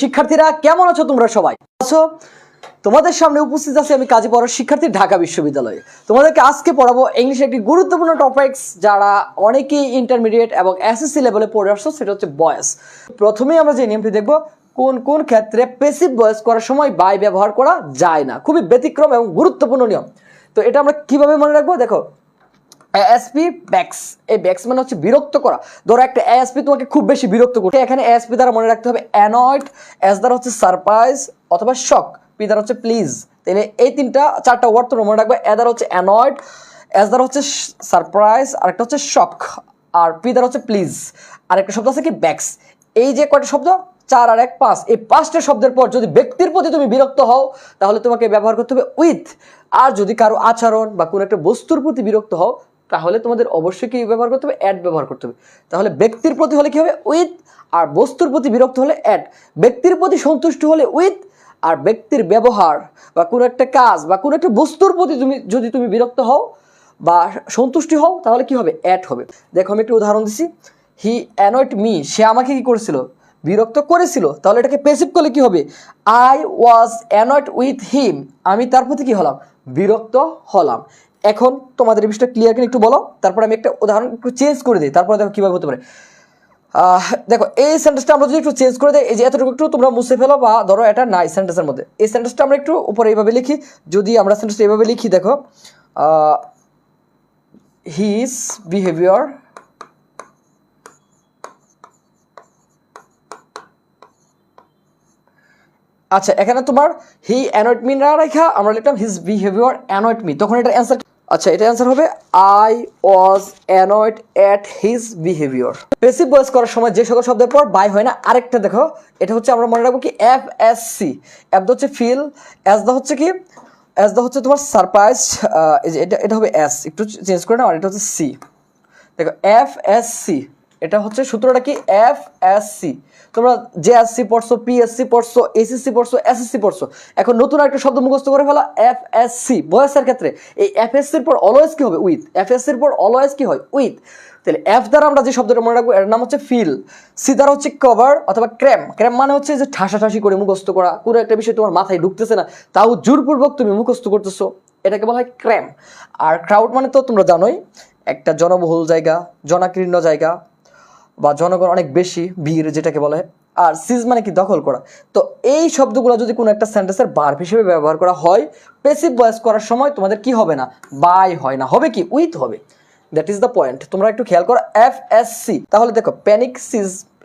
শিক্ষার্থীরা কেমন আছো তোমরা সবাই আছো? তোমাদের সামনে উপস্থিত আছি আমি কাজী পড়ার শিক্ষার্থী ঢাকা বিশ্ববিদ্যালয়ে। তোমাদেরকে আজকে পড়াবো ইংলিশ একটি গুরুত্বপূর্ণ টপিকস যারা অনেকেই ইন্টারমিডিয়েট এবং এসএসসি লেভেলে পড়ে আসছো, সেটা হচ্ছে ভয়েস। প্রথমেই আমরা যে নিয়মটি দেখব, কোন কোন ক্ষেত্রে প্যাসিভ ভয়েস করার সময় বাই ব্যবহার করা যায় না। খুবই ব্যতিক্রম এবং গুরুত্বপূর্ণ নিয়ম। তো এটা আমরা কিভাবে মনে রাখবো, দেখো এএসপি ব্যাক্স, এই ব্যাক্স মানে হচ্ছে বিরক্ত করা। ধরো একটা এএসপি তোমাকে খুব বেশি বিরক্ত করছে, এখানে এএসপি দ্বারা মনে রাখতে হবে অ্যানয়েড, এস দ্বারা হচ্ছে সারপ্রাইজ অথবা শক, পি দ্বারা হচ্ছে প্লিজ। তাহলে এই চারটা ওয়ার্ড তোমরা মনে রাখবে। এ দ্বারা হচ্ছে অ্যানয়েড, এস দ্বারা হচ্ছে সারপ্রাইজ, আরেকটা হচ্ছে শক, আর পি দ্বারা হচ্ছে প্লিজ, আর একটা শব্দ আছে কি ব্যাক্স। এই যে কয়টা শব্দ, 4 আর 1 5, এই 5টা শব্দের পর যদি ব্যক্তির প্রতি তুমি বিরক্ত হও তাহলে তোমাকে ব্যবহার করতে হবে উইথ। আর যদি কারো আচরণ বা কোনো একটা বস্তুর প্রতি বিরক্ত হও তাহলে তোমাদের অবশ্যই কি ব্যবহার করতে হবে, অ্যাড ব্যবহার করতে হবে। তাহলে ব্যক্তির প্রতি হলে কি হবে, উইথ, আর বস্তুর প্রতি বিরক্ত হলে অ্যাড। ব্যক্তির প্রতি সন্তুষ্ট হলে উইথ, আর ব্যক্তির ব্যবহার বা কোনো একটা কাজ বা কোনো একটা বস্তুর প্রতি যদি তুমি বিরক্ত হও বা সন্তুষ্টি হও তাহলে কি হবে, অ্যাড হবে। দেখো আমি একটু উদাহরণ দিচ্ছি। হি অ্যানয়েড মি, সে আমাকে কি করেছিল, বিরক্ত করেছিল। তাহলে এটাকে প্যাসিভ করলে কি হবে, I was annoyed with him, আমি তার প্রতি কি হলাম, বিরক্ত হলাম। এখন তোমাদের এই বিষয়টা ক্লিয়ার কিনা একটু বলো, তারপর আমি একটা উদাহরণ একটু চেঞ্জ করে দিই, তারপরে দেখো কীভাবে হতে পারে। দেখো এই সেন্টেন্সটা আমরা যদি একটু চেঞ্জ করে দিই, এই যে এতটুকু একটু তোমরা মুছে ফেলো বা ধরো এটা নাই সেন্টেন্সের মধ্যে, এই সেন্টেন্সটা আমরা একটু উপরে এইভাবে লিখি। যদি আমরা সেন্টেন্সটা এইভাবে লিখি, দেখো হিজ বিহেভিয়ার, আচ্ছা এখানে তোমার হি অ্যানয়েড মি না রেখা আমরা লিখলাম হিজ বিহেভিয়ার অ্যানয়েড মি, তখন এটা অ্যান্সার, আচ্ছা এটা অ্যান্সার হবে I was annoyed at his behaviour. Passive voice করার সময় যে সকল শব্দের পর বাই হয় না, আরেকটা দেখো, এটা হচ্ছে আমরা মনে রাখবো কি এফ এস সি। এফ দা হচ্ছে ফিল, এস দা হচ্ছে কি, এস দা হচ্ছে তোমার সারপ্রাইজ, এটা হবে এস, একটু চেঞ্জ করে নাও, আর এটা হচ্ছে সি। দেখো এফ এস সি, এটা হচ্ছে সূত্রটা কি, এফ এস সি। তোমরা জেএসসি পড়ছো, পিএসসি পড়ছো, এসএসসি পড়ছো, এসএসসি পড়ছো, এখন নতুন একটা শব্দ মুখস্থ করে ফেলা, এফ এস সি। ভয়েসের ক্ষেত্রে এই এফ এস সির পর অলওয়েজ কি হবে, উইথ। এফ এস সির পর অলওয়েজ কি হয়, উইথ। তাহলে এফ দ্বারা আমরা যে শব্দটা মনে রাখবো এর নাম হচ্ছে ফিল। সি দ্বারা হচ্ছে কভার অথবা ক্র্যাম। ক্র্যাম মানে হচ্ছে যে ঠাসাঠাসি করে মুখস্থ করা, কোনো একটা বিষয় তোমার মাথায় ঢুকতেছে না তাও জোরপূর্বক তুমি মুখস্থ করতেছো, এটাকে বলা হয় ক্র্যাম। আর ক্রাউড মানে তো তোমরা জানোই, একটা জনবহুল জায়গা, জনাকীর্ণ জায়গা বা জনগণ অনেক বেশি, ভিড় যেটাকে বলে। আর সিজ মানে কি, দখল করা। তো এই শব্দগুলো যদি কোনো একটা সেন্টেন্সের ভার্ব হিসেবে ব্যবহার করা হয়, প্যাসিভ ভয়েস করার সময় তোমাদের কি হবে না, বাই হয় না, হবে কি, উইথ হবে। দ্যাট ইজ দ্য পয়েন্ট, তোমরা একটু খেয়াল করো। এফ এস সি, তাহলে দেখো প্যানিক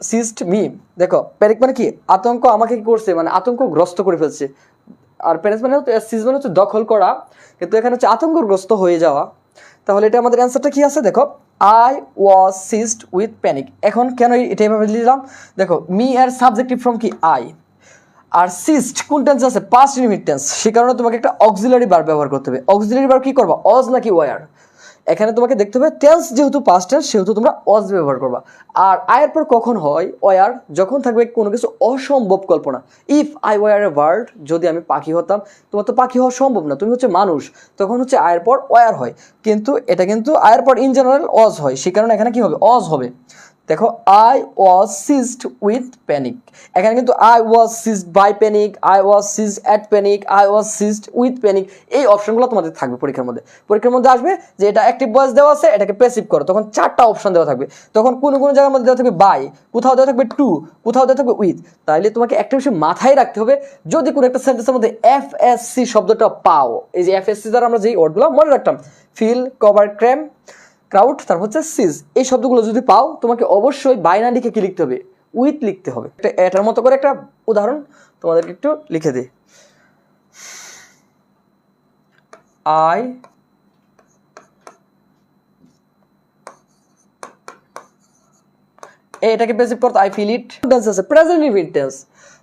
সিজড মি, দেখো প্যানিক মানে কি, আতঙ্ক আমাকে কি করছে, মানে আতঙ্কগ্রস্ত করে ফেলছে। আর প্যানিক মানে সিজ মানে হচ্ছে দখল করা, কিন্তু এখানে হচ্ছে আতঙ্কগ্রস্ত হয়ে যাওয়া। তাহলে এটা আমাদের অ্যান্সারটা কি আছে, দেখো I was seized with panic. এখন কেন এটা এভাবে দিলাম, দেখো মি এর সাবজেক্টিভ ফর্ম কি আই, আর সিজড কোন টেন্স আছে, পাস্ট ইনডিফিনিট টেন্স, সে কারণে তোমাকে একটা অক্সিলারি ভার্ব ব্যবহার করতে হবে। অক্সিলারি ভার্ব কি করবা, অজ নাকি ওয়ার। এখানে তোমাকে দেখতে হবে টেন্স যেহেতু পাস্ট টেন্স সেহেতু তোমরা অজ ব্যবহার করবা। আর আয়ের পর কখন হয় ওয়ার, যখন থাকবে কোনো কিছু অসম্ভব কল্পনা। If I were a bird, যদি আমি পাখি হতাম, তোমার তো পাখি হওয়া সম্ভব না, তুমি হচ্ছে মানুষ, তখন হচ্ছে আয়ের পর ওয়ার হয়। কিন্তু এটা কিন্তু আয়ের পর ইন জেনারেল অজ হয়, সে কারণে এখানে কি হবে, অজ হবে। দেখো I was seized with panic, এখানে কিন্তু I was seized by panic, I was seized at panic, I was seized with panic, এই অপশনগুলো তোমাদের থাকবে পরীক্ষার মধ্যে। পরীক্ষার মধ্যে আসবে যে এটা অ্যাক্টিভ ভয়েস দেওয়া আছে, এটাকে প্যাসিভ করো, তখন 4টা অপশন দেওয়া থাকবে। তখন কোনো কোনো জায়গার মধ্যে দেওয়া থাকবে বাই, কোথাও দেওয়া থাকবে টু, কোথাও দেওয়া থাকবে উইথ। তাইলে তোমাকে একটা বিষয় মাথায় রাখতে হবে, যদি কোনো একটা সেন্টেন্সের মধ্যে এফ এস সি শব্দটা পাও, এই যে এফ এস সি দ্বারা আমরা যেই ওয়ার্ডগুলো মনে রাখতাম, ফিল, কভার, ক্র্যাম, ক্রাউড, তারপর হচ্ছে সিজ, এই শব্দগুলো যদি পাও তোমাকে অবশ্যই বাইনা লিখে কি লিখতে হবে, উইথ লিখতে হবে। এটার মতো করে একটা উদাহরণ তোমাদেরকে একটু লিখে দিই। আই এটাকে প্যাসিভ করতে আই ফিল ইট। টেন্স আছে প্রেজেন্ট ইনডিফিনিট টেন্স,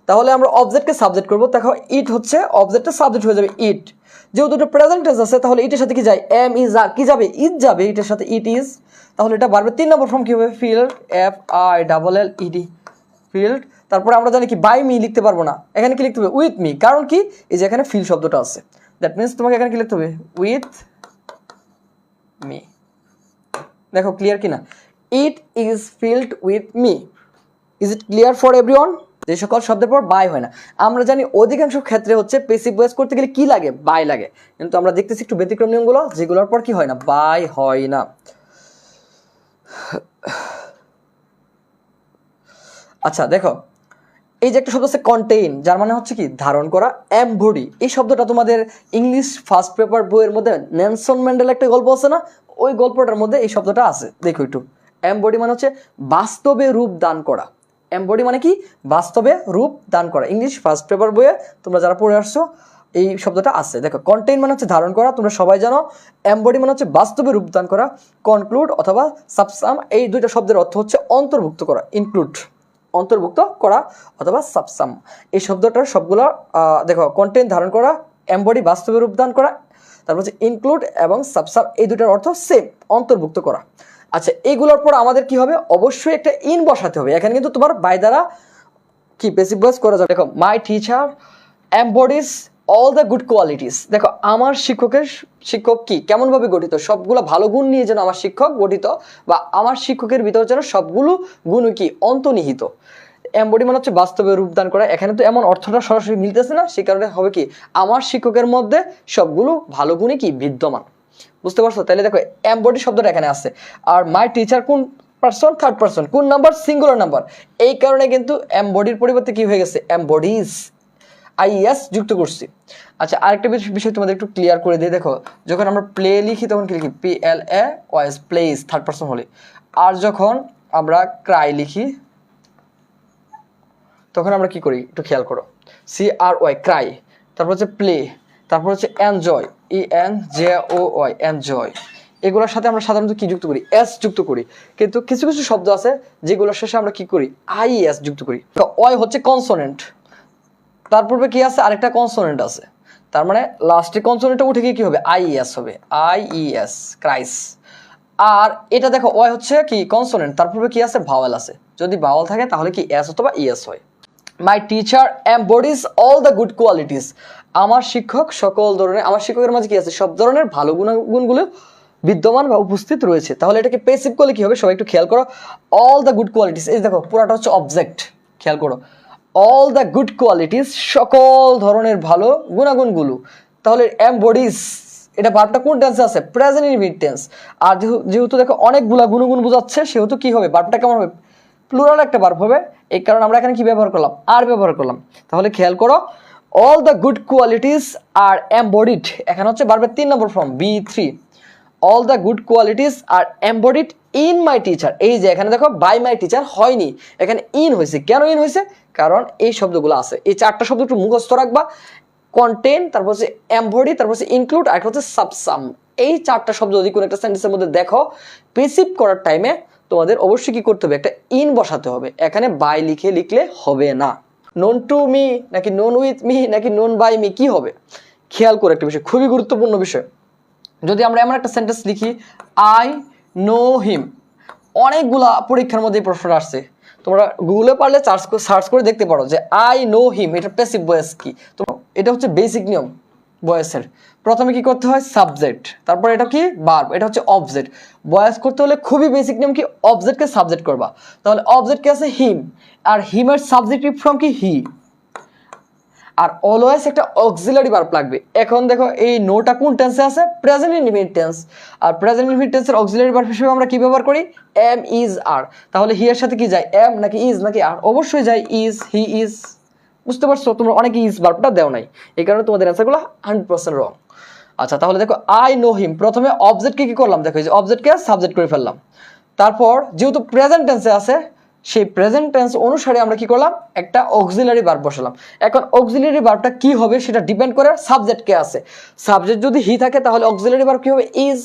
তাহলে আমরা অবজেক্টকে সাবজেক্ট করব। দেখো ইট হচ্ছে অবজেক্টটা সাবজেক্ট হয়ে যাবে ইট, যেহেতু এটা প্রেজেন্ট টেন্স আছে তাহলে ইটের সাথে কি যায়, এম ইজ আর কি যাবে, ইট যাবে, ইটের সাথে ইট ইজ, তাহলে এটা বাড়বে। 3 নম্বর ফর্ম কি হবে, field, F I double L E D, field. তারপরে আমরা জানি কি বাই মি লিখতে পারবো না, এখানে কি লিখতে হবে, উইথ মি, কারণ কি এই যে এখানে ফিল শব্দটা আছে, দ্যাট মিনস তোমাকে এখানে কি লিখতে হবে, উইথ মি। দেখো ক্লিয়ার কিনা, it is filled with me. Is it clear for everyone? যে সকল শব্দের পর বাই হয় না। আমরা জানি অধিকাংশ ক্ষেত্রে হচ্ছে প্যাসিভ ভয়েস করতে গেলে কি লাগে, বাই লাগে, কিন্তু আমরা দেখতেছি একটু ব্যতিক্রম নিয়মগুলো যেগুলোর পর কি হয় না, বাই হয় না। আচ্ছা দেখো, এই যে একটা শব্দ আছে কন্টেইন, যার মানে হচ্ছে কি ধারণ করা। এমবডি, এই শব্দটা তোমাদের ইংলিশ ফার্স্ট পেপার বইয়ের মধ্যে নেলসন ম্যান্ডেলা একটা গল্প আছে না, ওই গল্পটার মধ্যে এই শব্দটা আছে, দেখো একটু। এমবডি মানে হচ্ছে বাস্তবে রূপ দান করা। এমবডি মানে কি, বাস্তবে রূপ দান করা। ইংলিশ ফার্স্ট পেপার বইয়ে তোমরা যারা পড়ে আসছো এই শব্দটা আছে। দেখো কন্টেইন মানে হচ্ছে ধারণ করা, তোমরা সবাই জানো। এমবডি মানে হচ্ছে বাস্তবে রূপ দান করা। কনক্লুড অথবা সাবসাম, এই দুইটা শব্দের অর্থ হচ্ছে অন্তর্ভুক্ত করা। ইনক্লুড অন্তর্ভুক্ত করা অথবা সাবসাম, এই শব্দটার সবগুলো দেখো, কন্টেন্ট ধারণ করা, এমবডি বাস্তবে রূপদান করা, তারপর হচ্ছে ইনক্লুড এবং সাবসাম, এই দুটার অর্থ সেম, অন্তর্ভুক্ত করা। আচ্ছা, এইগুলোর পর আমাদের কি হবে, অবশ্যই একটা ইন বসাতে হবে। এখানে কিন্তু তোমার বাই দ্বারা কি প্যাসিভ ভয়েস করা যাবে। দেখো, my teacher embodies all the good qualities. দেখো, আমার শিক্ষক কি কেমনভাবে গঠিত, সবগুলো ভালো গুণ নিয়ে যেন আমার শিক্ষক গঠিত, বা আমার শিক্ষকের ভিতরে যেন সবগুলো গুণ কি অন্তর্নিহিত। এমবডি মানে হচ্ছে বাস্তবে রূপদান করা। এখানে তো এমন অর্থটা সরাসরি মিলতেছে না, সে কারণে হবে কি আমার শিক্ষকের মধ্যে সবগুলো ভালো গুণই কি বিদ্যমান। বুঝতে পারছো? তাহলে দেখো এমবডি শব্দটা এখানে আছে। আর মাই টিচার কোন পারসন, থার্ড পারসন, কোন নাম্বার, সিঙ্গুলার নাম্বার। এই কারণে কিন্তু এমবডির পরিবর্তে কি হয়ে গেছে, এমবডিজ, আইএস যুক্ত করছি। আচ্ছা, আরেকটা বিষয় তোমাদের একটু ক্লিয়ার করে দিই। দেখো, যখন আমরা প্লে লিখি তখন কি লিখি, PLAYS, প্লেস, থার্ড পারসন হলে। আর যখন আমরা ক্রাই লিখি তখন আমরা কি করি, একটু খেয়াল করো, CRY, ক্রাই, তারপর হচ্ছে প্লে, তারপর হচ্ছে এনজয়, ENJOY, এনজয়। এগুলোর সাথে আমরা সাধারণত কি যুক্ত করি, এস যুক্ত করি। কিন্তু কিছু কিছু শব্দ আছে যেগুলোর শেষে আমরা কি করি, IES যুক্ত করি। তো ওয় হচ্ছে কনসোনেন্ট, তার পূর্বে কি আছে, আরেকটা কনসোনেন্ট আছে, তার মানে লাস্টে কনসোনেন্টটা উঠে গিয়ে কি হবে, IES হবে, IES, ক্রাইস। আর এটা দেখো, ওয় হচ্ছে কি কনসোনেন্ট, তার পূর্বে কি আছে, ভাওয়েল আছে। যদি ভাওয়েল থাকে তাহলে কি এস অথবা ইএস হয়। My teacher embodies all the good qualities. আমার শিক্ষক সকল ধরনের, আমার শিক্ষকের মাঝে কি আছে, সব ধরনের ভালো গুণগুলো বিদ্যমান বা উপস্থিত রয়েছে। তাহলে এটাকে প্যাসিভ করলে কি হবে, সবাই একটু খেয়াল করো। অল দ্য গুড কোয়ালিটিস, এই দেখো পুরাটা হচ্ছে অবজেক্ট, খেয়াল করো। অল দ্য গুড কোয়ালিটিস, সকল ধরনের ভালো গুণাগুণগুলো। তাহলে এমবডিজ, এটা ভার্বটা কোন টেন্সে আছে, প্রেজেন্ট ইনডিফিনিট টেন্স। আর যেহেতু দেখো অনেকগুলা গুণগুণ বোঝাচ্ছে, সেহেতু কি হবে, ভার্বটা কেমন হবে, প্লুরাল একটা ভার্ব হবে। এই কারণে আমরা এখানে কি ব্যবহার করলাম, আর ব্যবহার করলাম। তাহলে খেয়াল করো, all the good qualities are embodied, এখানে হচ্ছে ভার্বের 3 নম্বর form, B3। All the good qualities are embodied in my teacher. এই যে এখানে দেখো বাই মাই টিচার হয়নি, এখানে ইন হয়েছে। কেন ইন হয়েছে, কারণ এই শব্দগুলো আছে। এই 4টা শব্দ একটু মুখস্থ রাখবা, কন্টেন, তারপর হচ্ছে এমবডি, তারপর হচ্ছে ইনক্লুড, আর হচ্ছে সাবসাম। এই 4টা শব্দ যদি কোনো একটা সেন্টেন্সের মধ্যে দেখো, প্যাসিভ করার টাইমে তোমাদের অবশ্যই কি করতে হবে, একটা ইন বসাতে হবে। এখানে বাই লিখলে হবে না। নোন টু মি নাকি নোন উইথ মি নাকি নোন বাই মি, কি হবে খেয়াল করে একটা বিষয়, খুবই গুরুত্বপূর্ণ বিষয়। যদি আমরা এমন একটা সেন্টেন্স লিখি, আই নো হিম, অনেকগুলা পরীক্ষার মধ্যে এই প্রশ্নটা আসছে, তোমরা গুগলে পারলে সার্চ করে দেখতে পারো যে আই নো হিম, এটা প্যাসিভ ভয়েস কি। তো এটা হচ্ছে বেসিক নিয়ম ভয়েসের। প্রথমে কি করতে হয়, সাবজেক্ট, তারপর এটা কি ভার্ব, এটা হচ্ছে অবজেক্ট। ভয়েস করতে হলে খুবই বেসিক নিয়ম কি, অবজেক্টকে সাবজেক্ট করবা। তাহলে অবজেক্ট কি আছে, হিম, আর হিমের সাবজেক্টিভ ফর্ম কি, হি। আর অলওয়েজ একটা অক্সিলারি ভার্ব লাগবে। এখন দেখো এই নোটা কোন টেন্সে আছে, প্রেজেন্ট ইনডিফিনিট টেন্স। আর প্রেজেন্ট ইনডিফিনিট টেন্সের অক্সিলারি ভার্ব হিসেবে আমরা কি ব্যবহার করি, এম, ইজ, আর। তাহলে হি এর সাথে কি যায়, এম নাকি ইজ নাকি আর, অবশ্যই যায় ইজ, হি ইজ। বুঝতে পারছো, তোমরা অনেকে ইজ ভার্বটা দেও নাই, এই কারণে তোমাদের অ্যান্সারগুলো 100% রং। আচ্ছা, তাহলে দেখো আই নো হিম, প্রথমে অবজেক্টকে কি করলাম, দেখো এই যে অবজেক্টকে সাবজেক্ট করে ফেললাম। তারপর যেহেতু প্রেজেন্ট টেন্সে আছে, সেই প্রেজেন্ট টেন্স অনুসারে আমরা কি করলাম, একটা অক্সিলারি ভার্ব বসালাম। এখন অক্সিলারি ভার্বটা কি হবে সেটা ডিপেন্ড করে সাবজেক্ট কে আছে। সাবজেক্ট যদি হি থাকে তাহলে অক্সিলারি ভার্ব কি হবে, ইজ।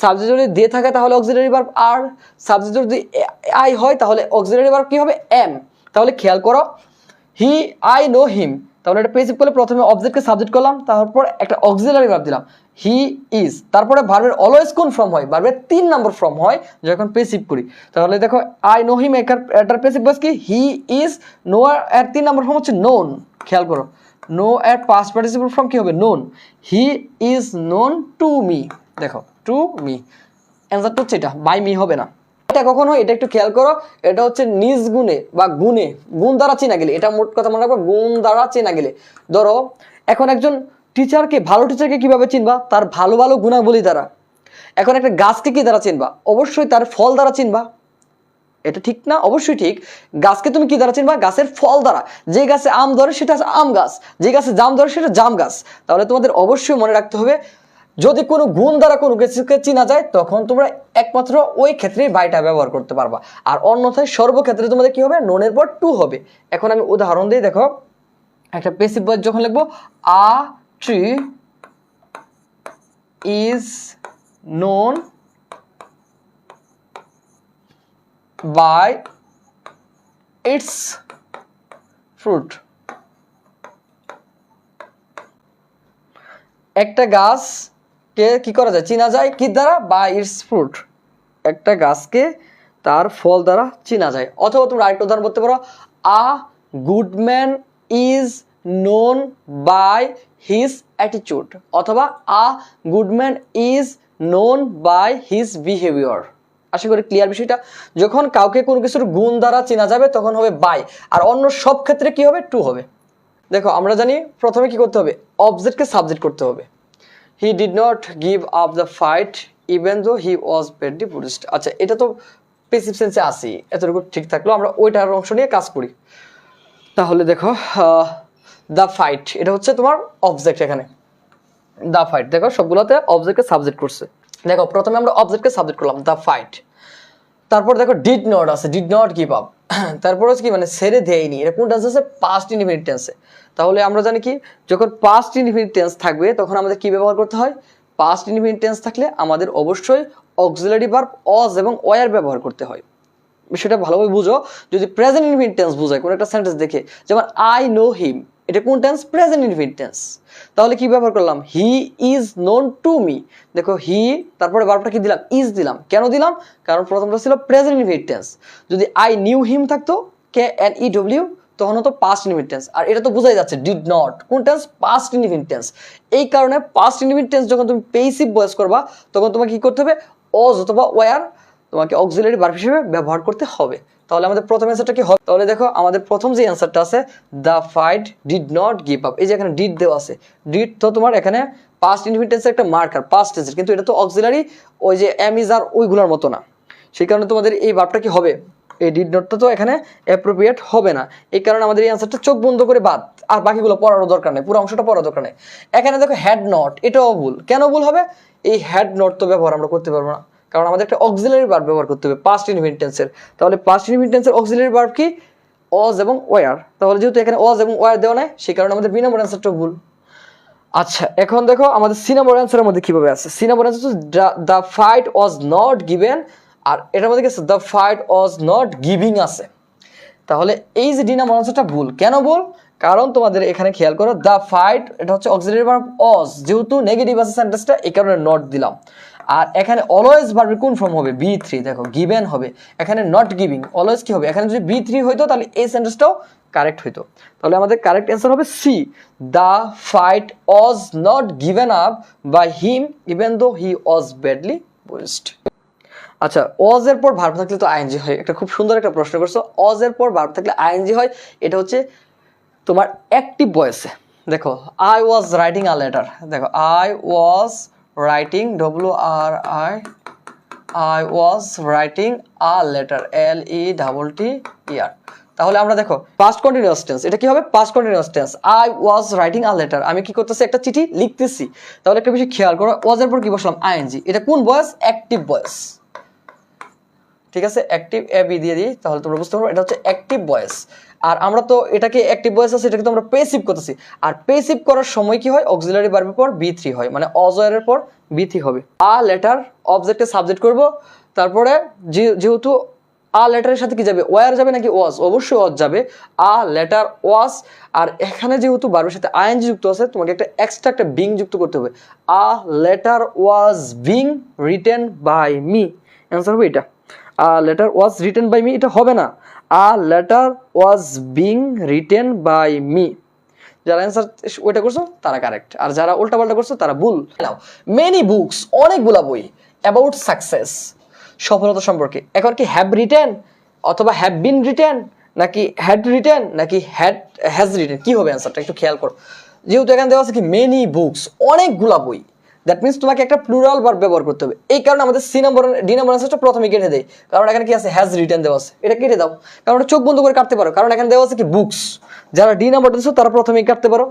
সাবজেক্ট যদি দে থাকে তাহলে অক্সিলারি ভার্ব আর। সাবজেক্ট যদি আই হয় তাহলে অক্সিলারি ভার্ব কি হবে, এম। তাহলে খেয়াল করো, হি, আই নো হিম, তাহলে এটা প্যাসিভ করলে প্রথমে অবজেক্টকে সাবজেক্ট করলাম, তারপর একটা অক্সিলারি ভার্ব দিলাম, হি ইজ। তারপরে ভার্বের অলওয়েজ কোন ফর্ম হয়, ভার্বের 3 নম্বর ফর্ম হয় যখন প্যাসিভ করি। তাহলে দেখো আই নো হিম, এটার প্যাসিভ ভয়েস কি, হি ইজ। নো এর 3 নম্বর ফর্ম হচ্ছে নোন, খেয়াল করো, নো এর পাস্ট পার্টিসিপল ফর্ম কি হবে, known. He is known to me, দেখো টু মি, অ্যান্সারটা হচ্ছে এটা, বাই মি হবে না। এটা কখন হয় এটা একটু খেয়াল করো, এটা হচ্ছে নিজ গুণে বা গুণে, গুণ দ্বারা চেনা গেলে, এটা মোট কথা মনে রাখবো, গুণ দ্বারা চেনা গেলে। ধরো এখন একজন টিচারকে, ভালো টিচারকে কিভাবে চিনবা? তার ভালো ভালো গুণাবলী দ্বারা। এখন একটা গাছকে কি দ্বারা চিনবা? অবশ্যই তার ফল দ্বারা চিনবা। এটা ঠিক না? অবশ্যই ঠিক। গাছকে তুমি কি দ্বারা চিনবা? গাছের ফল দ্বারা। যে গাছে আম ধরে সেটা আম গাছ, যে গাছে জাম ধরে সেটা জাম গাছ। তাহলে তোমাদের অবশ্যই মনে রাখতে হবে, যদি কোনো গুণ দ্বারা কোনো কিছুকে চেনা যায় তখন তোমরা একমাত্র ওই ক্ষেত্রেই বাইটা ব্যবহার করতে পারবা, আর অন্যথায় সর্বক্ষেত্রে তোমাদের কি হবে? নোনের পর টু হবে। এখন আমি উদাহরণ দিই, দেখো একটা প্যাসিভ ভয়েস যখন লিখবো, a tree is known by its fruit. একটা গাছকে কি করা যায়? চেনা যায় কি দ্বারা? By its fruit. একটা গাছকে তার ফল দ্বারা চেনা যায়। অথবা তোমরা আরেকটা উদাহরণ বলতে পারো, a good man is known by his attitude, অথবা a good man is known by his behaviour. আশা করি ক্লিয়ার বিষয়টা। যখন কাউকে কোনো কিছুর গুণ দ্বারা চেনা যাবে তখন হবে বাই, আর অন্য সব ক্ষেত্রে কি হবে? টু হবে। দেখো আমরা জানি প্রথমে কি করতে হবে? অবজেক্টকে সাবজেক্ট করতে হবে। He did not give up the fight even though he was badly বুলিশড। আচ্ছা, এটা তো প্যাসিভ সেন্সে আসি, এতটুকু ঠিক থাকলো। আমরা ওইটার অংশ নিয়ে কাজ করি। তাহলে দেখো দ্য ফাইট, এটা হচ্ছে তোমার অবজেক্ট। এখানে দ্য ফাইট, দেখো সবগুলোতে অবজেক্টকে সাবজেক্ট করছে। দেখো প্রথমে আমরা অবজেক্টকে সাবজেক্ট করলাম দ্য ফাইট, তারপর দেখো ডিড নট আছে, ডিড নট গিভ আপ, তারপর হচ্ছে কি মানে ছেড়ে দেয়নি, এটা কোন টেন্স আছে? পাস্ট ইনডিফিনিট টেন্সে। তাহলে আমরা জানি কি, যখন পাস্ট ইনডিফিনিট টেন্স থাকবে তখন আমাদের কি ব্যবহার করতে হয়? পাস্ট ইনডিফিনিট টেন্স থাকলে আমাদের অবশ্যই অক্সিলারি ভার্ব অজ এবং ওয়ার ব্যবহার করতে হয়। বিষয়টা ভালোভাবে বুঝো। যদি প্রেজেন্ট ইনডিফিনিট টেন্স বোঝায় কোনো একটা সেন্টেন্স দেখে, যেমন আই নো হিম, এটা কোন টেন্স? Present indefinite tense. তাহলে কি ব্যবহার করলাম? He is known to me. দেখো হি, তারপরে ভার্বটা কি দিলাম? ইজ দিলাম। কেন দিলাম? কারণ প্রথমটা ছিল প্রেজেন্ট ইনডিফিনিট টেন্স। যদি আই নিউ হিম থাকতো, কে এন ই ডব্লিউ, তখন হতো পাস্ট ইনডিফিনিট টেন্স। আর এটা তো বোঝাই যাচ্ছে ডিড নট কোন টেন্স? Past indefinite tense. এই কারণে পাস্ট ইনডিফিনিট টেন্স যখন তুমি পেসিভ ভয়েস করবা তখন তোমাকে কি করতে হবে? অজ অথবা ওয়ার তোমাকে অক্সিলারি ভার্ব হিসেবে ব্যবহার করতে হবে। তাহলে আমাদের প্রথম অ্যান্সারটা কি হবে? তাহলে দেখো আমাদের প্রথম যে অ্যান্সারটা আছে, the fight did not give up, এই যে এখানে ডিড দেওয়া আছে, ডিড তো তোমার এখানে পাস্ট ইনডিফিনিট টেন্সের একটা মার্কার, পাস্ট টেন্সের, কিন্তু এটা তো অক্সিলারি, ওই যে এম ইজ আর ওইগুলোর মতো না। সেই কারণে তোমাদের এই ভার্বটা কি হবে? এই ডিড নটটা তো এখানে অ্যাপ্রোপ্রিয়েট হবে না। এই কারণে আমাদের এই অ্যান্সারটা চোখ বন্ধ করে বাদ, আর বাকিগুলো পড়ারও দরকার নেই, পুরো অংশটা পড়ার দরকার নেই। এখানে দেখো হ্যাড নট, এটাও ভুল। কেন ভুল হবে? এই হ্যাড নট তো ব্যবহার আমরা করতে পারবো না, কারণ আমাদের একটা অক্সিলারি ভার্ব ব্যবহার করতে হবে পাস্ট ইনডিফিনিট টেন্সের। তাহলে পাস্ট ইনডিফিনিট টেন্সের অক্সিলারি ভার্ব কি? অজ এবং ওয়ার। তাহলে যেহেতু এখানে অজ এবং ওয়ার দেওয়া নাই, সেই কারণে আমাদের বি নম্বর অ্যান্সারটা ভুল। আচ্ছা, এখন দেখো আমাদের সি নম্বর অ্যান্সারের মধ্যে কিভাবে আছে। C number answer the fight was not given, আর এটার মধ্যে কি আছে? The fight was not giving আছে। তাহলে এই যে ডি নাম্বার অ্যান্সারটা ভুল। কেন ভুল? কারণ তোমাদের এখানে খেয়াল করো, দ্য ফাইট এটা হচ্ছে অক্সিলারি ভার্ব অজ, যেহেতু নেগেটিভ আছে সেন্টেন্সটা, এই কারণে নট দিলাম। আর এখানে অলওয়েজ ভার্বের কোন ফর্ম হবে? B three. দেখো গিভেন হবে, এখানে নট গিভিং। অলওয়েজ কি হবে? এখানে যদি বি থ্রি হইতো তাহলে এই সেন্টেন্সটাও কারেক্ট হইতো। তাহলে আমাদের কারেক্ট অ্যান্সার হবে C, the fight was not given up by him even though he was badly বুলিশড। আচ্ছা, ওয়াজ এর পর ভার্ব থাকলে তো আইএনজি হয়। একটা খুব সুন্দর একটা প্রশ্ন করছো, ওয়াজ এর পর ভার্ব থাকলে আইএনজি হয়। এটা হচ্ছে তোমার অ্যাক্টিভ ভয়েসে। দেখো I was writing a letter, দেখো I was writing, W R I was writing a letter, L E double T E R. তাহলে আমরা দেখো পাস্ট কন্টিনিউয়াস টেন্স, এটা কি হবে? Past continuous tense. I was writing a letter, আমি কি করতেছি? একটা চিঠি লিখতেছি। তাহলে একটা বিষয় খেয়াল করো, ওয়াজ এর পর কি বসলাম? আইএনজি। এটা কোন ভয়েস? Active voice. ঠিক আছে, অ্যাক্টিভ এ বি দিয়ে দিই, তাহলে তোমরা বুঝতে পারবে এটা হচ্ছে অ্যাক্টিভ ভয়েস। আর আমরা তো এটাকে অ্যাক্টিভ ভয়েস আছে, এটাকে তো আমরা পেসিভ করতেছি। আর পেসিভ করার সময় কি হয়? অক্সিলারি ভার্বের পর বি থ্রি হয়, মানে অজয়ের পর বি থ্রি হবে। আ লেটার অবজেক্টে সাবজেক্ট করব, তারপরে যেহেতু আ লেটারের সাথে কি যাবে? ওয়ার যাবে নাকি ওয়াজ? অবশ্যই ওয়াজ যাবে। আ লেটার ওয়াজ, আর এখানে যেহেতু ভার্বের সাথে আইএনজি যুক্ত আছে, তোমাকে একটা এক্সট্রা একটা বিং যুক্ত করতে হবে। A letter was being written by me, answer হবে এটা। A letter was written by me, এটা হবে না। A letter was being written by me. যারা অ্যান্সার ওইটা করছো তারা কারেক্ট, আর যারা উল্টাপাল্টা করছো তারা ভুল। নাও মেনি বুকস, অনেকগুলা বই, অ্যাবাউট সাকসেস। সফলতা সম্পর্কে। এখন কি হ্যাভ রিটেন অথবা হ্যাভ বিন রিটেন নাকি হ্যাড রিটেন নাকি হ্যাজ রিটেন, কি হবে অ্যান্সারটা একটু খেয়াল করো। যেহেতু এখানে দেওয়া আছে কি মেনি বুকস, অনেকগুলা বই, দ্যাট মিনস তোমাকে একটা প্লুরাল ভার্ব ব্যবহার করতে হবে। এই কারণে আমাদের ডি নাম্বার অ্যান্সারটা প্রথমে কেটে দেয়, কারণ এখানে কি আছে হ্যাজ রিটেন দেওয়া আছে, এটা কেটে দাও, কারণ চোখ বন্ধ করে কাটতে পারো, কারণ এখানে দেওয়া আছে কি বুকস। যারা ডি নাম্বার দিচ্ছ তারা প্রথমেই কাটতে পারো,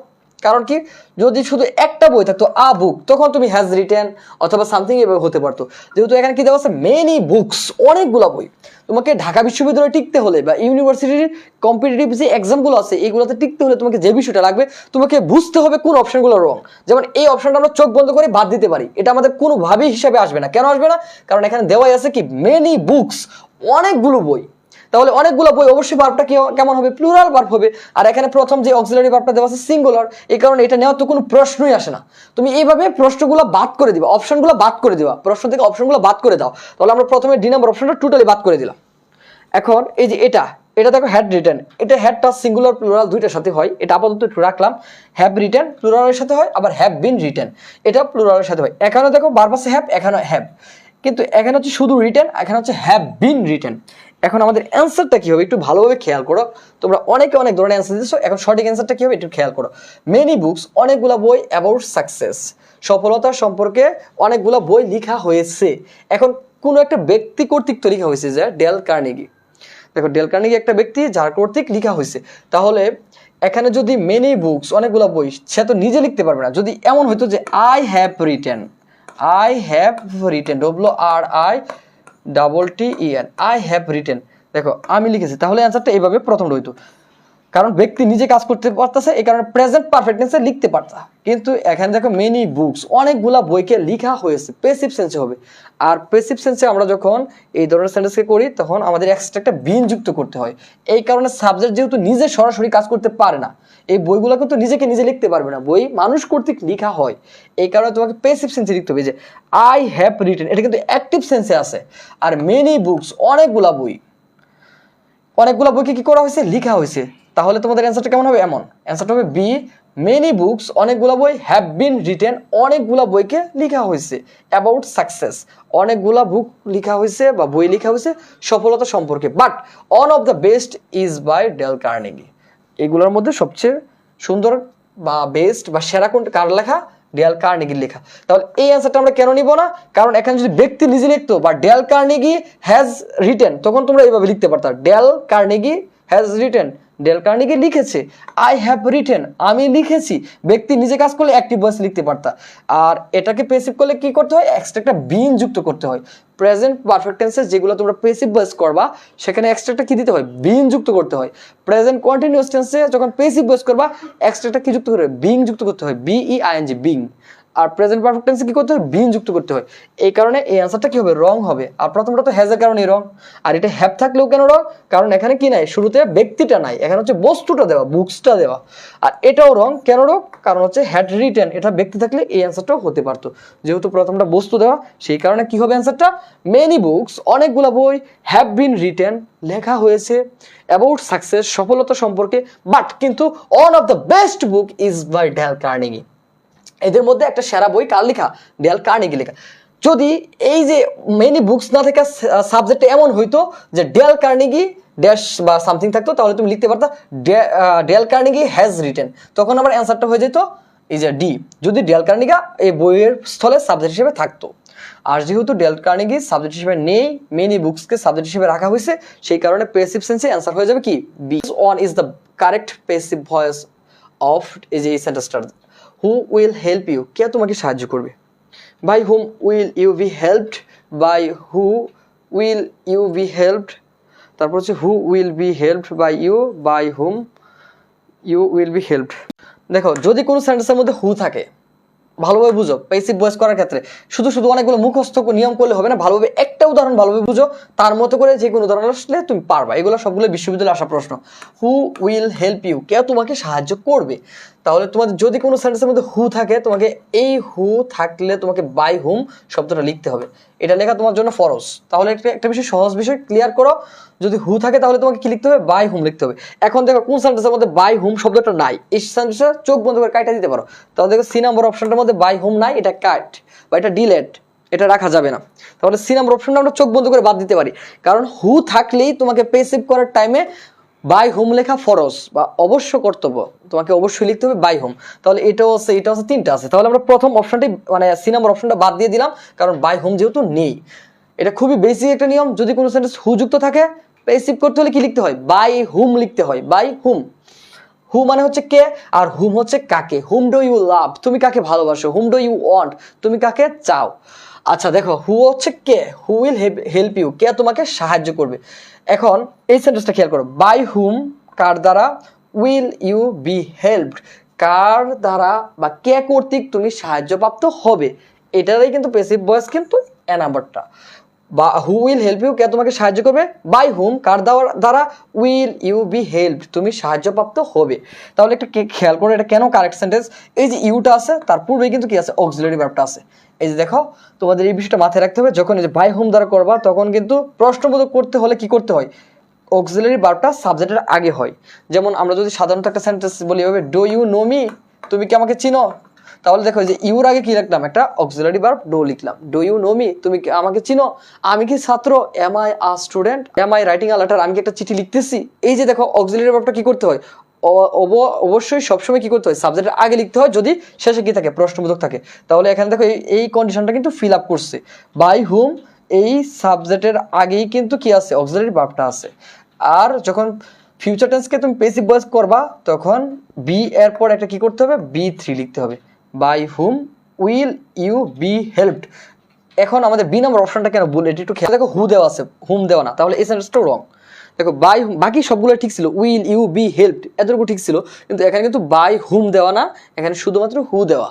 কারণ কি যদি শুধু একটা বই থাকতো আ বুক, তখন তুমি হ্যাজ রিটেন অথবা সামথিং এভাবে হতে পারতো। যেহেতু এখানে কি দেওয়া আছে মেনি বুকস, অনেকগুলা বই, তোমাকে ঢাকা বিশ্ববিদ্যালয়ে টিকতে হলে বা ইউনিভার্সিটির কম্পিটিটিভ যে এক্সামগুলো আছে এইগুলোতে টিকতে হলে তোমাকে যে বিষয়টা লাগবে, তোমাকে বুঝতে হবে কোন অপশনগুলো রং। যেমন এই অপশনটা আমরা চোখ বন্ধ করে বাদ দিতে পারি, এটা আমাদের কোনোভাবেই হিসাবে আসবে না। কেন আসবে না? কারণ এখানে দেওয়াই আছে কি মেনি বুকস, অনেকগুলো বই। তাহলে অনেকগুলো বই, অবশ্যই ভার্বটা কেমন হবে? প্লুরাল ভার্ব হবে। আর এখানে প্রথম যে অক্সিলারি ভার্বটা দেওয়া আছে সিঙ্গুলার, এই কারণে এটা নেওয়ার তো কোনো প্রশ্নই আসে না। তুমি এইভাবে প্রশ্নগুলো বাদ করে দিবা, অপশনগুলো বাদ করে দিবা, প্রশ্ন থেকে অপশনগুলো বাদ করে দাও। তাহলে আমরা প্রথমে ডি নাম্বার অপশনটা টোটালি বাদ করে দিলাম। এখন এই যে এটা দেখো হ্যাড রিটেন, এটা হ্যাডটা সিঙ্গুলার প্লুরাল দুইটার সাথে হয়, এটা আপাতত একটু রাখলাম। হ্যাভ রিটেন প্লুরালের সাথে হয়, আবার হ্যাভ বিন রিটেন এটা প্লুরালের সাথে হয়। এখানে দেখো ভার্ব আছে হ্যাভ, এখানে হ্যাভ, কিন্তু এখানে হচ্ছে শুধু রিটেন, এখানে হচ্ছে হ্যাভ বিন রিটেন। এখন আমাদের অ্যান্সারটা কি হবে একটু ভালোভাবে খেয়াল করো। তোমরা অনেকে অনেক ধরনের অ্যান্সার দিচ্ছ, এখন সঠিক অ্যান্সারটা কি হবে একটু খেয়াল করো। মেনি বুকস, অনেকগুলা বই, অ্যাবাউট সাকসেস, সফলতার সম্পর্কে অনেকগুলা বই লেখা হয়েছে। এখন কোনো একটা ব্যক্তি কর্তৃক তো লেখা হয়েছে, যে ডেল কার্নেগি। দেখো ডেল কার্নেগি একটা ব্যক্তি যার কর্তৃক লেখা হয়েছে, তাহলে এখানে যদি মেনি বুকস, অনেকগুলা বই, সে তো নিজে লিখতে পারবে না। যদি এমন হইতো যে I have written WRITTEN I have written, দেখো আমি লিখেছি, তাহলে অ্যান্সারটা এইভাবে প্রথমটা হইতো, কারণ ব্যক্তি নিজে কাজ করতে পারতেছে, এই কারণে প্রেজেন্ট পারফেক্ট টেন্সে লিখতে পারতা। কিন্তু এখানে দেখো মেনি বুকস, অনেকগুলা বইকে লেখা হয়েছে, প্যাসিভ সেন্সে হবে। আর প্যাসিভ সেন্সে আমরা যখন এই ধরনের সেন্টেন্সকে করি, তখন আমাদের এক্সট্রা একটা বিন যুক্ত করতে হয়। এই কারণে সাবজেক্ট যেহেতু নিজে সরাসরি কাজ করতে পারে না, এই বইগুলো কিন্তু নিজেকে নিজে লিখতে পারবে না, বই মানুষ কর্তৃক লেখা হয়। এই কারণে তোমাকে প্যাসিভ সেন্সে লিখতে হবে, যে আই হ্যাভ রিটেন, এটা কিন্তু অ্যাক্টিভ সেন্সে আছে। আর মেনি বুকস, অনেকগুলা বইকে কি করা হয়েছে? লেখা হয়েছে। তাহলে তোমাদের অ্যান্সারটা কেমন হবে? এমন অ্যান্সারটা হবে বি, মেনি বুকস, অনেকগুলা বই, হ্যাভ বিন রিটেন, অনেকগুলা বইকে লেখা হয়েছে, অ্যাবাউট সাকসেস, অনেকগুলা বুক লেখা হয়েছে বা বই লেখা হয়েছে সফলতা সম্পর্কে, but one of the best is by Dale Carnegie. এগুলোর মধ্যে সবচেয়ে সুন্দর বা বেস্ট বা সেরা কোনটা কার লেখা? ডেল কার্নেগির লেখা। তাহলে এই অ্যান্সারটা আমরা কেন নিব না? কারণ এখানে যদি ব্যক্তি নিজে লিখতো বা ডেল কার্নেগি হ্যাজ রিটেন, তখন তোমরা এইভাবে লিখতে পারতা, Dale Carnegie has written, Dale Carnegie লিখেছে, আই হ্যাভ রিটেন, আমি লিখেছি। ব্যক্তি নিজে কাজ করলে অ্যাক্টিভ ভয়েস লিখতে পারতা। আর এটাকে প্যাসিভ করলে কি করতে হয়? এক্সট্রা একটা বিন যুক্ত করতে হয়। প্রেজেন্ট পারফেক্ট টেন্সে যেগুলো তোমরা প্যাসিভ ভয়েস করবা, সেখানে এক্সট্রা একটা কি দিতে হয়? বিন যুক্ত করতে হয়। প্রেজেন্ট কন্টিনিউয়াস টেন্সে যখন প্যাসিভ ভয়েস করবা, এক্সট্রা একটা কি যুক্ত করে? বিং যুক্ত করতে হয়, BEING, বিং। আর প্রেজেন্ট পারফেক্ট টেন্সে কি করতে হয়? বিন যুক্ত করতে হয়। এই কারণে এই অ্যান্সারটা কি হবে? রং হবে। আর প্রথমটা তো হ্যাজের কারণেই রং। আর এটা হ্যাভ থাকলেও কেন রং? কারণ এখানে কি নাই? শুরুতে ব্যক্তিটা নাই, এখানে হচ্ছে বস্তুটা দেওয়া, বুকসটা দেওয়া। আর এটাও রং। কেন রং? কারণ হচ্ছে হ্যাড রিটেন, এটা ব্যক্তি থাকলে এই অ্যান্সারটাও হতে পারতো। যেহেতু প্রথমটা বস্তু দেওয়া, সেই কারণে কি হবে অ্যান্সারটা? মেনি বুকস, অনেকগুলা বই, হ্যাভ বিন রিটেন, লেখা হয়েছে, অ্যাবাউট সাকসেস, সফলতা সম্পর্কে, বাট কিন্তু one of the best book is by Dale Carnegie. এদের মধ্যে একটা সেরা বই কার লেখা? ডেল কার্নেগি লেখা। যদি এই যে মেনি বুকস না থেকে সাবজেক্টে এমন হইতো যে ডেল কার্নেগি ড্যাশ বা সামথিং থাকতো, তাহলে তুমি লিখতে পারতা ডেল কার্নেগি হ্যাজ রিটেন, তখন আমার অ্যান্সারটা হয়ে যেত এই যে ডি, যদি ডেল কার্নেগি এই বইয়ের স্থলে সাবজেক্ট হিসেবে থাকতো। আর যেহেতু ডেল কার্নেগি সাবজেক্ট হিসেবে নেই, মেনি বুকসকে সাবজেক্ট হিসেবে রাখা হয়েছে, সেই কারণে প্যাসিভ সেন্সে অ্যান্সার হয়ে যাবে কি? B. One is the correct passive voice of এই যে এই সেন্টেন্সটা। হু উইল হেল্প ইউ, কে তোমাকে সাহায্য করবে? By whom will you be helped, by who will you be helped, তারপর হচ্ছে who will be helped by you, by whom you will be helped. দেখো যদি কোনো সেন্টেন্সের মধ্যে হু থাকে, ভালোভাবে বুঝো। প্যাসিভ ভয়েস করার ক্ষেত্রে শুধু অনেকগুলো মুখস্থ নিয়ম করলে হবে না, ভালোভাবে একটা উদাহরণ ভালোভাবে বুঝো, তার মতো করে যে কোনো উদাহরণ আসলে তুমি পারবা। এগুলো সবগুলো বিশ্ববিদ্যালয়ে আসা প্রশ্ন। হু উইল হেল্প ইউ, কে তোমাকে সাহায্য করবে? তাহলে তোমাদের যদি কোনো সেন্টেন্সের মধ্যে হু থাকে, তোমাকে এই হু থাকলে তোমাকে বাই হুম শব্দটা লিখতে হবে। এটা লেখা তোমার জন্য ফরজ। তাহলে একটা বিষয়, সহজ বিষয় ক্লিয়ার করো। যদি হু থাকে তাহলে তোমাকে কি লিখতে হবে? বাই হুম লিখতে হবে। এখন দেখো কোন সেন্টেন্সের মধ্যে বাই হুম শব্দটা নাই, এই সেন্টেন্সটা চোখ বন্ধ করে কাটা দিতে পারো। তাহলে দেখো সি নাম্বার অপশনটার মধ্যে বাই হুম নাই, এটা কাট বা এটা ডিলেট, এটা রাখা যাবে না। তাহলে সি নাম্বার অপশনটা আমরা চোখ বন্ধ করে বাদ দিতে পারি, কারণ হু থাকলেই তোমাকে পেসিভ করার টাইমে বাই হোম লেখা ফরজ বা অবশ্য কর্তব্য, তোমাকে অবশ্যই লিখতে হবে বাই হোম। তাহলে এটাও আছে, এটা আছে, তিনটা আছে। তাহলে আমরা প্রথম অপশনটি মানে সি নাম্বার অপশনটা বাদ দিয়ে দিলাম, কারণ বাই হোম যেহেতু নেই। এটা খুবই বেসিক একটা নিয়ম, যদি কোনো সেন্টেন্স হু যুক্ত থাকে পেসিভ করতে হলে কি লিখতে হয়, বাই হুম লিখতে হয়, বাই হুম। হু মানে হচ্ছে কে, আর হুম হচ্ছে কাকে। হুম ডু ইউ লাভ, তুমি কাকে ভালোবাসো। হুম ডু ইউ ওয়ান্ট, তুমি কাকে চাও। আচ্ছা দেখো, হু হচ্ছে কে, হু উইল হেল্প ইউ, কে তোমাকে সাহায্য করবে। এখন এই সেন্টেন্সটা খেয়াল করো, বাই হুম কার দ্বারা, উইল ইউ বি হেল্পড কার দ্বারা বা কে কর্তৃক তুমি সাহায্যপ্রাপ্ত হবে। এটারই কিন্তু প্যাসিভ ভয়েস কিন্তু এ নাম্বারটা। বা হু উইল হেল্প ইউ, কে তোমাকে সাহায্য করবে। বাই হুম কার দ্বারা, উইল ইউ বি হেল্প তুমি সাহায্যপ্রাপ্ত হবে। তাহলে একটা খেয়াল করো এটা কেন কারেক্ট সেন্টেন্স। এই যে ইউটা আছে তার পূর্বে কিন্তু কি আছে, অক্সিলারি ভার্বটা আছে। এই যে দেখো, তোমাদের এই বিষয়টা মাথায় রাখতে হবে, যখন এই যে বাই হুম দ্বারা করবা তখন কিন্তু প্রশ্নবোধক করতে হলে কি করতে হয়, অক্সিলারি ভার্বটা সাবজেক্টের আগে হয়। যেমন আমরা যদি সাধারণত একটা সেন্টেন্স বলি এভাবে, ডু ইউ নো মি, তুমি কি আমাকে চিনো। তাহলে দেখো যে ইউর আগে কি লিখলাম, একটা অক্সিলারি ভার্ব ডু লিখলাম। ডু ইউ নো মি, তুমি কি আমাকে চিনো। আমি কি ছাত্র, am I a student, am I writing a letter, আমি কি একটা চিঠি লিখতেছি। এই যে দেখো অক্সিলারি ভার্বটা কি করতে হয়, অবশ্যই সবসময় কি করতে হয়, সাবজেক্টের আগে লিখতে হয় যদি শেষে কি থাকে, প্রশ্নবোধক থাকে। তাহলে এখানে দেখো এই কন্ডিশনটা কিন্তু ফিল আপ করছে। বাই হুম এই সাবজেক্টের আগেই কিন্তু কি আছে, অক্সিলারি ভার্বটা আছে। আর যখন ফিউচার টেন্সকে তুমি পেসিভ ভয়েস করবা তখন বি এর পর একটা কি করতে হবে, B3 লিখতে হবে। By whom will you be helped. এখন আমাদের বি নাম্বার অপশনটা কেন বলে এটি একটু খেয়াল দেখো, হু দেওয়া আছে, হুম দেওয়া না, তাহলে এই সেন্টেন্সটাও রং। দেখো বাই বাকি সবগুলো ঠিক ছিল, উইল ইউ বি হেল্পড এতটুকু ঠিক ছিল, কিন্তু এখানে কিন্তু বাই হুম দেওয়া না, এখানে শুধুমাত্র হু দেওয়া।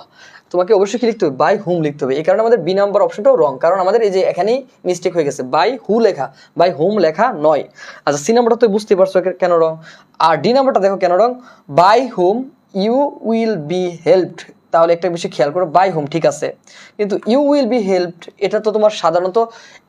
তোমাকে অবশ্যই কি লিখতে হবে, বাই হুম লিখতে হবে। এই কারণে আমাদের বি নাম্বার অপশনটাও রং, কারণ আমাদের এই যে এখানেই মিস্টেক হয়ে গেছে, বাই হু লেখা, বাই হুম লেখা নয়। আচ্ছা সি নাম্বারটা তো বুঝতে পারছো কেন রং। আর ডি নাম্বারটা দেখো কেন wrong, by whom you will be helped. তাহলে একটা বিষয় খেয়াল করো, বাই হোম ঠিক আছে, কিন্তু ইউ উইল বি হেল্পড এটা তো তোমার সাধারণত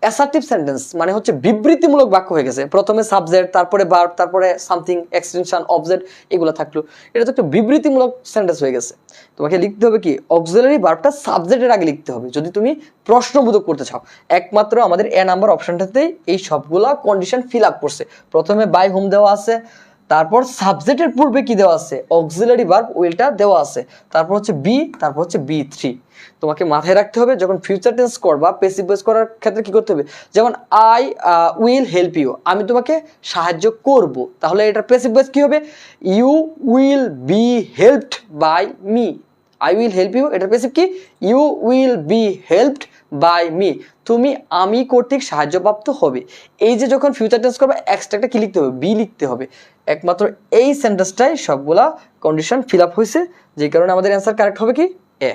অ্যাসার্টিভ সেন্টেন্স, মানে হচ্ছে বিবৃতিমূলক বাক্য হয়ে গেছে। প্রথমে সাবজেক্ট, তারপরে ভার্ব, তারপরে সামথিং, এক্সটেনশন, অবজেক্ট এগুলো থাকলো। এটা তো একটা বিবৃতিমূলক সেন্টেন্স হয়ে গেছে। তোমাকে লিখতে হবে কি, অক্সিলারি ভার্বটা সাবজেক্টের আগে লিখতে হবে যদি তুমি প্রশ্নবোধক করতে চাও। একমাত্র আমাদের এ নাম্বার অপশনটাতেই এই সবগুলা কন্ডিশন ফিল আপ করছে। প্রথমে বাই হোম দেওয়া আছে, তারপর সাবজেক্টের পূর্বে কি দেওয়া আছে, অক্সিলারি ভার্ব উইলটা দেওয়া আছে, তারপর হচ্ছে বি, তারপর হচ্ছে B3। তোমাকে মাথায় রাখতে হবে যখন ফিউচার টেন্স করবা, প্যাসিভ ভয়েস করার ক্ষেত্রে কি করতে হবে, যেমন আই উইল হেল্প ইউ, আমি তোমাকে সাহায্য করব, তাহলে এটা প্যাসিভ ভয়েস কি হবে, you will be helped by me. I will help you এটার প্যাসিভ কি, you will be helped by me, তুমি আমি কর্তৃক সাহায্যপ্রাপ্ত হবে। এই যে যখন ফিউচার টেন্স করবে এক্সট্রা একটা কি লিখতে হবে, বি লিখতে হবে। একমাত্র এই সেন্টেন্সটাই সবগুলা কন্ডিশন ফিল আপ হয়েছে, যে কারণে আমাদের অ্যান্সার কারেক্ট হবে কি, এ।